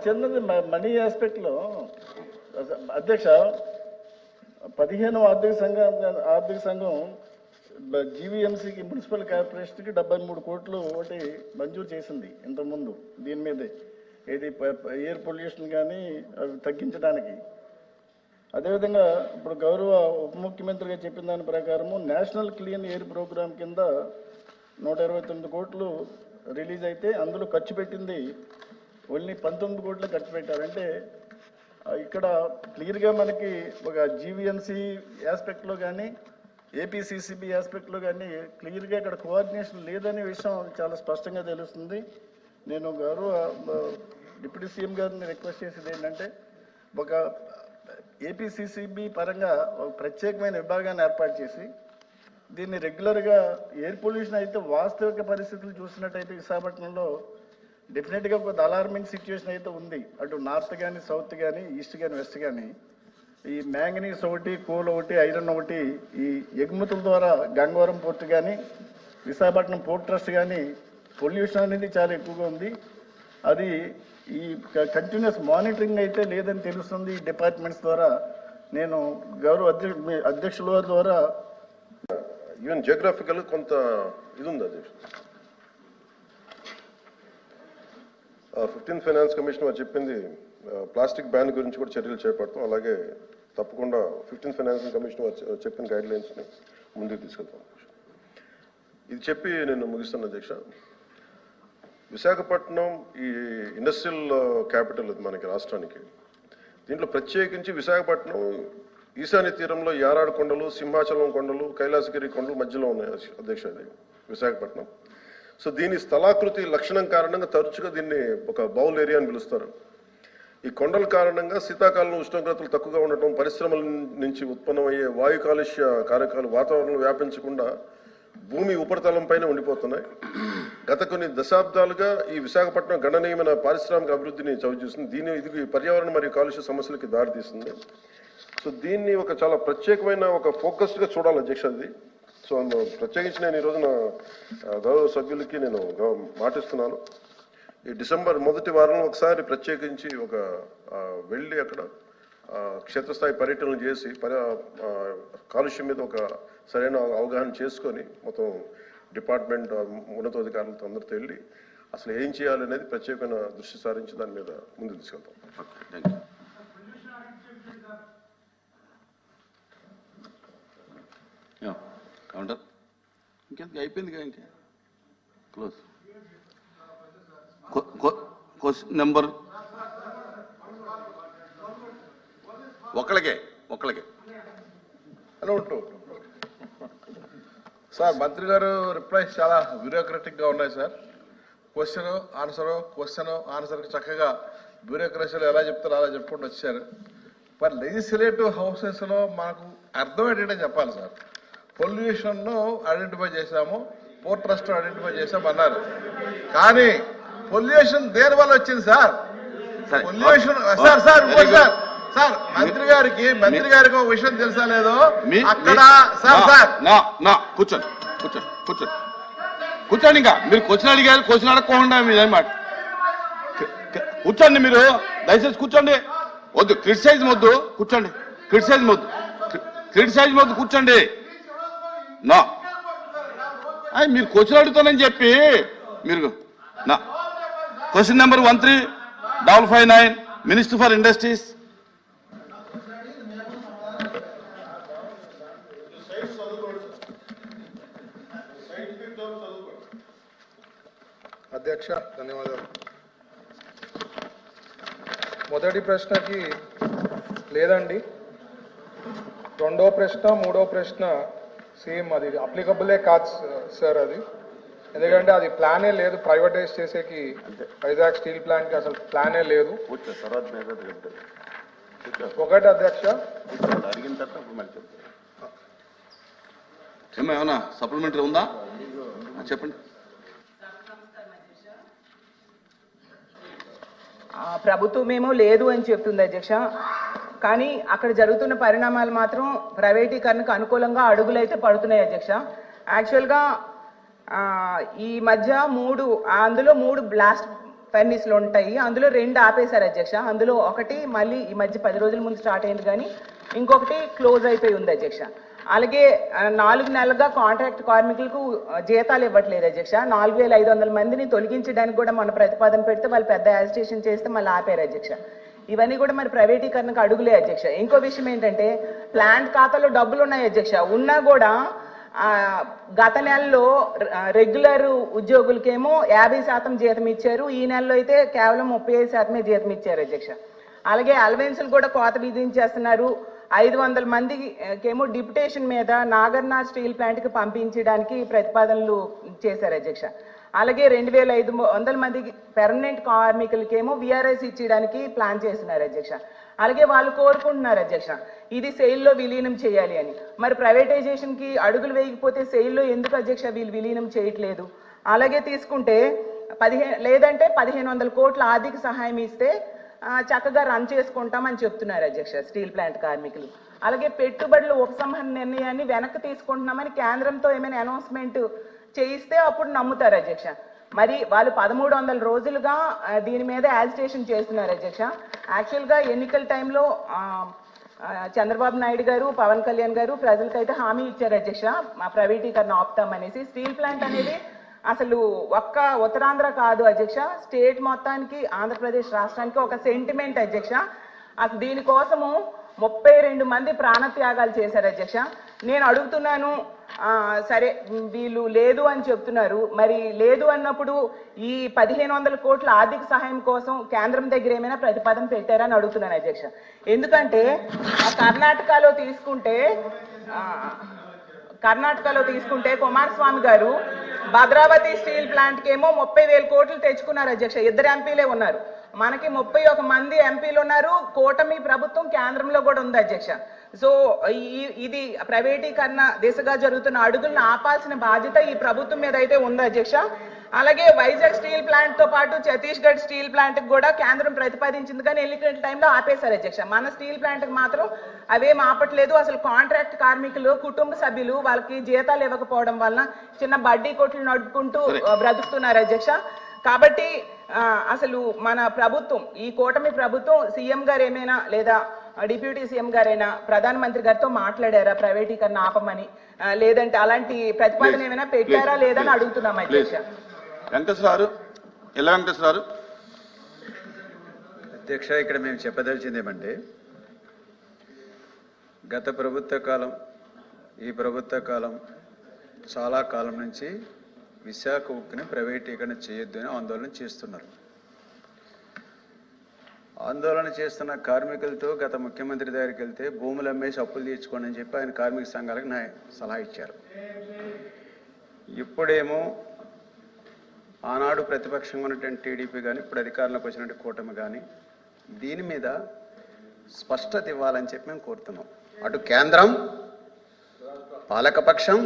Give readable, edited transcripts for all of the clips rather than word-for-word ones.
చిన్నది మనీ ఆస్పెక్ట్లో అధ్యక్ష 15వ ఆర్థిక సంఘం జీవీఎంసీకి మున్సిపల్ కార్పొరేషన్కి 73 కోట్లు ఒకటి మంజూరు చేసింది ఇంతకుముందు దీని మీదే ఏది ఎయిర్ పొల్యూషన్ కానీ అవి తగ్గించడానికి. అదేవిధంగా ఇప్పుడు గౌరవ ఉప ముఖ్యమంత్రిగా చెప్పిన దాని ప్రకారము నేషనల్ క్లీన్ ఎయిర్ ప్రోగ్రాం కింద 129 కోట్లు రిలీజ్ అయితే అందులో ఖర్చు పెట్టింది ఓన్లీ 19 కోట్లు ఖర్చు పెట్టారంటే ఇక్కడ క్లియర్గా మనకి ఒక జీవీఎంసీ ఆస్పెక్ట్లో కానీ ఏపీసీసీబీ ఆస్పెక్ట్లో కానీ క్లియర్గా ఇక్కడ కోఆర్డినేషన్ లేదనే విషయం చాలా స్పష్టంగా తెలుస్తుంది. నేను గౌరవ డిప్యూటీ సీఎం గారిని రిక్వెస్ట్ చేసేది ఏంటంటే ఒక ఏపీసీసీబీ పరంగా ఒక ప్రత్యేకమైన విభాగాన్ని ఏర్పాటు చేసి దీన్ని రెగ్యులర్గా ఎయిర్ పొల్యూషన్ అయితే వాస్తవిక పరిస్థితులు చూసినట్టయితే విశాఖపట్నంలో డెఫినెట్గా ఒక అలార్మింగ్ సిచ్యువేషన్ అయితే ఉంది. అటు నార్త్ కానీ సౌత్ కానీ ఈస్ట్ కానీ వెస్ట్ కానీ ఈ మ్యాంగనీస్ ఒకటి కోల్ ఒకటి ఐరన్ ఒకటి ఈ ఎగుమతుల ద్వారా గంగవరం పోర్టు కానీ విశాఖపట్నం పోర్ట్ ట్రస్ట్ కానీ పొల్యూషన్ అనేది చాలా ఎక్కువగా ఉంది. అది ఈ కంటిన్యూస్ మానిటరింగ్ అయితే లేదని తెలుస్తుంది ఈ డిపార్ట్మెంట్స్ ద్వారా. నేను గౌరవ అధ్యక్షుల ద్వారా ఈవెన్ జియోగ్రాఫికల్ కొంత ఇది ఉంది అధ్యక్ష. 15th ఫైనాన్స్ కమిషన్ వారు చెప్పింది ప్లాస్టిక్ బ్యాన్ గురించి కూడా చర్యలు చేపడతాం. అలాగే తప్పకుండా 15th ఫైనాన్స్ కమిషన్ వారు చెప్పిన గైడ్ లైన్స్ని ముందుకు తీసుకెళ్తాం. ఇది చెప్పి నేను ముగిస్తాను అధ్యక్ష. విశాఖపట్నం ఈ ఇండస్ట్రియల్ క్యాపిటల్ అది మనకి రాష్ట్రానికి. దీంట్లో ప్రత్యేకించి విశాఖపట్నం ఈశాన్య తీరంలో యారాడు కొండలు, సింహాచలం కొండలు, కైలాసగిరి కొండలు మధ్యలో ఉన్నాయి అధ్యక్ష అది విశాఖపట్నం. సో దీని స్థలాకృతి లక్షణం కారణంగా తరచుగా దీన్ని ఒక బౌల్ ఏరియా అని పిలుస్తారు. ఈ కొండల కారణంగా శీతాకాలంలో ఉష్ణోగ్రతలు తక్కువగా ఉండటం, పరిశ్రమల నుంచి ఉత్పన్నమయ్యే వాయు కాలుష్య కారకాలు వాతావరణంలో వ్యాపించకుండా భూమి ఉపరితలం పైన ఉండిపోతున్నాయి. గత కొన్ని దశాబ్దాలుగా ఈ విశాఖపట్నం గణనీయమైన పారిశ్రామిక అభివృద్ధిని చవిచూసింది. ఇది పర్యావరణ మరియు కాలుష్య సమస్యలకి దారితీస్తుంది. సో దీన్ని ఒక చాలా ప్రత్యేకమైన ఒక ఫోకస్డ్గా చూడాలి అధ్యక్ష అది. సో ప్రత్యేకించి నేను ఈరోజు నా గౌరవ సభ్యులకి నేను మాటిస్తున్నాను. ఈ డిసెంబర్ మొదటి వారంలో ఒకసారి ప్రత్యేకించి ఒక వెళ్ళి అక్కడ క్షేత్రస్థాయి పర్యటనలు చేసి కాలుష్యం మీద ఒక సరైన అవగాహన చేసుకొని మొత్తం డిపార్ట్మెంట్ ఉన్నతాధికారులతో అందరితో వెళ్ళి అసలు ఏం చేయాలనేది ప్రత్యేకమైన దృష్టి సారించి దాని మీద ముందుకు తీసుకెళ్తాం. కౌంటర్ ఇంకెందుకు అయిపోయింది ఇంకా క్లోజ్. క్వశ్చన్ నెంబర్ ఒకళ్ళకే హలో సార్. మంత్రి గారు రిప్లైస్ చాలా బ్యూరోక్రటిక్ గా ఉన్నాయి సార్. క్వశ్చన్ ఆన్సర్కి చక్కగా బ్యూరోక్రసీలో ఎలా చెప్తారో అలా చెప్పుకుంటూ వచ్చారు. మరి లెజిస్లేటివ్ హౌసెస్ లో మనకు అర్థమయ్యేటట్టే చెప్పాలి సార్. పొల్యూషన్ ను ఐడెంటిఫై చేశాము, పోర్ట్ ట్రస్ట్ ఐడెంటిఫై చేశాము అన్నారు. కానీ పొల్యూషన్ దేని వల్ల వచ్చింది సార్? పొల్యూషన్ సార్ మంత్రి గారికి ఒక విషయం తెలుసా లేదో అక్కడ కూర్చోండి. ఇంకా మీరు క్వశ్చన్ అడిగారు, క్వశ్చన్ అడగకుండా మీరేమాట కూర్చోండి. మీరు దయచేసి కూర్చోండి. వద్దు క్రిటిసైజ్ వద్దు, కూర్చోండి. క్రిటిసైజ్ వద్దు కూర్చోండి. నా మీరు క్వశ్చన్ అడుగుతానని చెప్పి మీరు నా question number 1359 minister for industries. అధ్యక్ష ధన్యవాదాలు. మొదటి ప్రశ్నకి లేదండి. రెండో ప్రశ్న మూడో ప్రశ్న సేమ్ అది అప్లికబులే కాదు సార్. అది ఎందుకంటే అది ప్లానే లేదు, ప్రైవేటైజ్ చేసేకి వైజాగ్ స్టీల్ ప్లాంట్ కి అసలు ప్లానే లేదు. ఒకటి అధ్యక్ష ఏమైనా సప్లిమెంటరీ ఉందా చెప్పండి. ప్రభుత్వమేమో లేదు అని చెప్తుంది అధ్యక్ష. కానీ అక్కడ జరుగుతున్న పరిణామాలు మాత్రం ప్రైవేటీకరణకు అనుకూలంగా అడుగులైతే పడుతున్నాయి అధ్యక్ష. యాక్చువల్గా ఈ మధ్య అందులో 3 బ్లాస్ట్ ఫర్నిస్లు ఉంటాయి. అందులో 2 ఆపేశారు అధ్యక్ష. అందులో ఒకటి మళ్ళీ ఈ మధ్య 10 రోజుల ముందు స్టార్ట్ అయింది, కానీ ఇంకొకటి క్లోజ్ అయిపోయి ఉంది అధ్యక్ష. అలాగే 4 నెలలుగా కాంట్రాక్ట్ కార్మికులకు జీతాలు ఇవ్వట్లేదు అధ్యక్ష. 4,500 మందిని తొలగించడానికి కూడా మన ప్రతిపాదన పెడితే వాళ్ళు పెద్ద యాజిటేషన్ చేస్తే మళ్ళీ ఆపారు అధ్యక్ష. ఇవన్నీ కూడా మరి ప్రైవేటీకరణకు అడుగులే అధ్యక్ష. ఇంకో విషయం ఏంటంటే ప్లాంట్ ఖాతాలో డబ్బులు ఉన్నాయి అధ్యక్ష. ఉన్నా కూడా గత నెలలో రెగ్యులర్ ఉద్యోగులకేమో 50% జీతం ఇచ్చారు. ఈ నెలలో అయితే కేవలం 35% జీతం ఇచ్చారు అధ్యక్ష. అలాగే అలవెన్సులు కూడా కోత విధించేస్తున్నారు. 500 మందికేమో డిప్యుటేషన్ మీద నాగర్నార్ స్టీల్ ప్లాంట్కి పంపించడానికి ప్రతిపాదనలు చేశారు అధ్యక్ష. అలాగే 2,500 మందికి పెర్మనెంట్ కార్మికులకేమో VRS ఇచ్చేయడానికి ప్లాన్ చేస్తున్నారు అధ్యక్ష. అలాగే వాళ్ళు కోరుకుంటున్నారు అధ్యక్ష ఇది సెయిల్లో విలీనం చేయాలి అని. మరి ప్రైవేటైజేషన్కి అడుగులు వేయకపోతే సెయిల్లో ఎందుకు అధ్యక్ష వీళ్ళు విలీనం చేయట్లేదు? అలాగే తీసుకుంటే 1,500 కోట్ల ఆర్థిక సహాయం ఇస్తే చక్కగా రన్ చేసుకుంటామని చెప్తున్నారు అధ్యక్ష స్టీల్ ప్లాంట్ కార్మికులు. అలాగే పెట్టుబడుల ఉపసంహరణ నిర్ణయాన్ని వెనక్కి తీసుకుంటున్నామని కేంద్రంతో ఏమైనా అనౌన్స్మెంట్ చేయిస్తే అప్పుడు నమ్ముతారు అధ్యక్ష. మరి వాళ్ళు 1300 రోజులుగా దీని మీద యాజిటేషన్ చేస్తున్నారు అధ్యక్ష. యాక్చువల్గా ఎన్నికల టైంలో చంద్రబాబు నాయుడు గారు, పవన్ కళ్యాణ్ గారు ప్రజలకైతే హామీ ఇచ్చారు అధ్యక్ష మా ప్రైవేటీకరణ ఆపుతామనేసి. స్టీల్ ప్లాంట్ అనేది అసలు ఒక్క ఉత్తరాంధ్ర కాదు అధ్యక్ష, స్టేట్ మొత్తానికి ఆంధ్రప్రదేశ్ రాష్ట్రానికి ఒక సెంటిమెంట్ అధ్యక్ష. అసలు దీనికోసము 32 మంది ప్రాణత్యాగాలు చేశారు అధ్యక్ష. నేను అడుగుతున్నాను, సరే వీళ్ళు లేదు అని చెప్తున్నారు, మరి లేదు అన్నప్పుడు ఈ 1,500 కోట్ల ఆర్థిక సహాయం కోసం కేంద్రం దగ్గర ఏమైనా ప్రతిపాదన పెట్టారని అడుగుతున్నాను అధ్యక్ష. ఎందుకంటే కర్ణాటకలో తీసుకుంటే కుమారస్వామి గారు భద్రావతి స్టీల్ ప్లాంట్కి ఏమో 30,000 కోట్లు తెచ్చుకున్నారు అధ్యక్ష. 2 ఎంపీలే ఉన్నారు. మనకి 31 మంది ఎంపీలు ఉన్నారు. కూటమి ప్రభుత్వం కేంద్రంలో కూడా ఉంది అధ్యక్ష. సో ఇది ప్రైవేటీకరణ దిశగా జరుగుతున్న అడుగులను ఆపాల్సిన బాధ్యత ఈ ప్రభుత్వం మీద అయితే ఉంది అధ్యక్ష. అలాగే వైజాగ్ స్టీల్ ప్లాంట్ తో పాటు ఛత్తీస్గఢ్ స్టీల్ ప్లాంట్ కూడా కేంద్రం ప్రతిపాదించింది, కానీ ఎన్నికల టైంలో ఆపేశారు అధ్యక్ష. మన స్టీల్ ప్లాంట్ మాత్రం అవేం ఆపట్లేదు. అసలు కాంట్రాక్ట్ కార్మికులు కుటుంబ సభ్యులు వాళ్ళకి జీతాలు ఇవ్వకపోవడం వలన చిన్న బడ్డీ కొట్లు నడుపుకుంటూ బ్రతుకుతున్నారు అధ్యక్ష. కాబట్టి అసలు మన ప్రభుత్వం, ఈ కూటమి ప్రభుత్వం, సీఎం గారు ఏమైనా లేదా డిప్యూటీ సీఎం గారైనా ప్రధానమంత్రి గారితో మాట్లాడారా ప్రైవేటీకరణ ఆపమని? లేదంటే అలాంటి ప్రతిపాదన ఏమైనా పెట్టారా లేదని అడుగుతున్నాం అధ్యక్ష. వెంకటేశ్వర అధ్యక్ష, ఇక్కడ మేము చెప్పదలిచింది ఏమంటే గత ప్రభుత్వ కాలం, ఈ ప్రభుత్వ కాలం చాలా కాలం నుంచి విశాఖ ఉక్కుని ప్రైవేటీకరణ చేయొద్దు అని ఆందోళన చేస్తున్నారు. ఆందోళన చేస్తున్న కార్మికులతో గత ముఖ్యమంత్రి దగ్గరికి వెళ్తే భూములు అమ్మేసి అప్పులు తీర్చుకోండి అని చెప్పి ఆయన కార్మిక సంఘాలకు సలహా ఇచ్చారు. ఇప్పుడేమో ఆనాడు ప్రతిపక్షంగా ఉన్నటువంటి టీడీపీ కానీ ఇప్పుడు అధికారంలోకి వచ్చినటువంటి కూటమి కానీ దీని మీద స్పష్టత ఇవ్వాలని చెప్పి మేము కోరుతున్నాం. అటు కేంద్రం, పాలకపక్షం,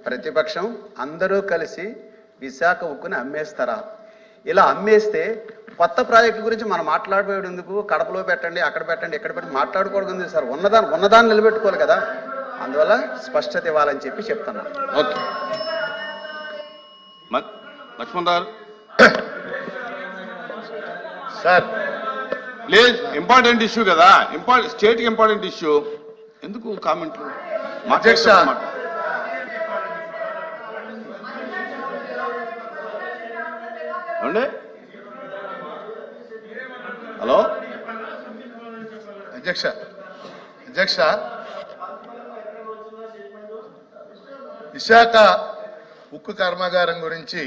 ప్రతిపక్షం అందరూ కలిసి విశాఖ ఉక్కుని అమ్మేస్తారా? ఇలా అమ్మేస్తే కొత్త ప్రాజెక్టు గురించి మనం మాట్లాడబోయేందుకు కడపలో పెట్టండి, అక్కడ పెట్టండి, ఎక్కడ పెట్టండి మాట్లాడుకోవడం సార్. ఉన్నదాన్ని నిలబెట్టుకోవాలి కదా. అందువల్ల స్పష్టత ఇవ్వాలని చెప్పి చెప్తున్నాను. Okay Lakshman Rao sir, please. Important issue కదా, స్టేట్కి ఇంపార్టెంట్ ఇష్యూ, ఎందుకు కామెంట్లు? అధ్యక్ష, అండి హలో అధ్యక్ష, విశాఖ ఉక్కు కర్మాగారం గురించి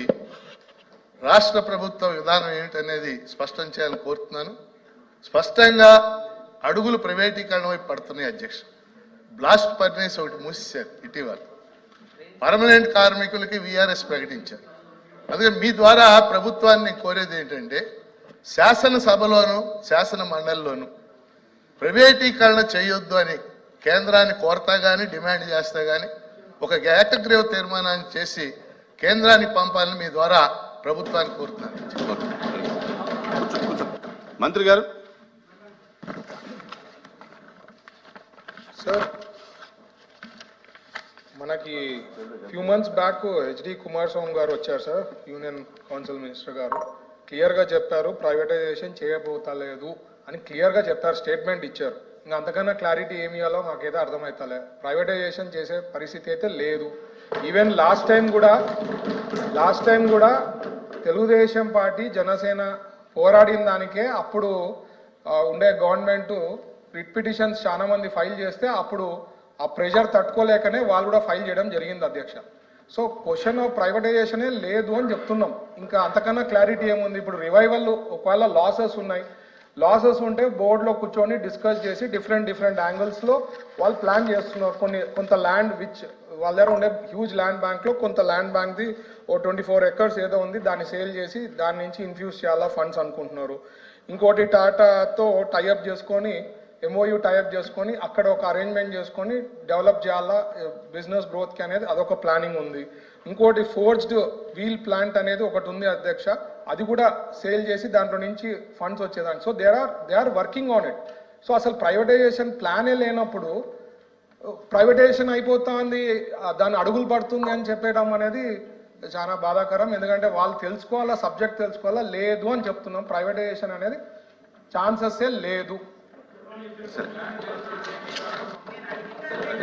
రాష్ట్ర ప్రభుత్వ విధానం ఏమిటనేది స్పష్టం చేయాలని కోరుతున్నాను. స్పష్టంగా అడుగులు ప్రైవేటీకరణ వైపు పడుతున్నాయి అధ్యక్ష. బ్లాస్ట్ ఫర్నేస్ ఒకటి మూసేశారు ఇటీవల. పర్మనెంట్ కార్మికులకి VRS ప్రకటించారు. అందుకే మీ ద్వారా ప్రభుత్వాన్ని కోరేది ఏంటంటే శాసనసభలోను శాసన మండలిలోను ప్రైవేటీకరణ చేయొద్దు అని కేంద్రాన్ని కోరతా కానీ డిమాండ్ చేస్తా కానీ ఒక ఏకగ్రీవ తీర్మానాన్ని చేసి కేంద్రానికి పంపాలని మీ ద్వారా ప్రభుత్వాన్ని కోరుతున్నాను. మంత్రి గారు. సార్, మనకి few months back HD Kumaraswamy గారు వచ్చారు సార్, యూనియన్ కౌన్సిల్ మినిస్టర్ గారు. క్లియర్గా చెప్పారు ప్రైవేటైజేషన్ చేయబోతలేదు అని క్లియర్గా చెప్పారు, స్టేట్మెంట్ ఇచ్చారు. ఇంకా అంతకన్నా క్లారిటీ ఏమి ఇవ్వాలో మాకైతే అర్థమవుతలే. ప్రైవేటైజేషన్ చేసే పరిస్థితి అయితే లేదు. ఈవెన్ లాస్ట్ టైం కూడా తెలుగుదేశం పార్టీ జనసేన పోరాడిన దానికే అప్పుడు ఉండే గవర్నమెంట్ రిట్ పిటిషన్స్ చాలా మంది ఫైల్ చేస్తే అప్పుడు ఆ ప్రెషర్ తట్టుకోలేకనే వాళ్ళు కూడా ఫైల్ చేయడం జరిగింది అధ్యక్ష. సో క్వశ్చన్ ఆఫ్ ప్రైవేటైజేషనే లేదు అని చెప్తున్నాం. ఇంకా అంతకన్నా క్లారిటీ ఏముంది? ఇప్పుడు రివైవల్ ఒకవేళ లాసెస్ ఉన్నాయి, లాసెస్ ఉంటే బోర్డులో కూర్చొని డిస్కస్ చేసి డిఫరెంట్ యాంగిల్స్లో వాళ్ళు ప్లాన్ చేస్తున్నారు. కొంత ల్యాండ్ విచ్ వాళ్ళ దగ్గర ఉండే హ్యూజ్ ల్యాండ్ బ్యాంక్లో కొంత ల్యాండ్ బ్యాంక్ది 24 acres ఏదో ఉంది, దాన్ని సేల్ చేసి దాని నుంచి ఇన్ఫ్యూజ్ చేయాలా ఫండ్స్ అనుకుంటున్నారు. ఇంకోటి టాటాతో టైఅప్ చేసుకొని MOU టైఅప్ చేసుకొని అక్కడ ఒక అరేంజ్మెంట్ చేసుకొని డెవలప్ చేయాలా బిజినెస్ గ్రోత్కి అనేది అదొక ప్లానింగ్ ఉంది. ఇంకోటి ఫోర్జ్డ్ వీల్ ప్లాంట్ అనేది ఒకటి ఉంది అధ్యక్ష, అది కూడా సేల్ చేసి దాంట్లో నుంచి ఫండ్స్ వచ్చేదాన్ని. So they are working on it. So అసలు ప్రైవేటైజేషన్ ప్లానే లేనప్పుడు ప్రైవేటైజేషన్ అయిపోతుంది, దాన్ని అడుగులు పడుతుంది అని చెప్పడం అనేది చాలా బాధాకరం. ఎందుకంటే వాళ్ళు తెలుసుకోవాలా, సబ్జెక్ట్ తెలుసుకోవాలా, లేదు అని చెప్తున్నాం. ప్రైవేటైజేషన్ అనేది ఛాన్సెస్ లేదు.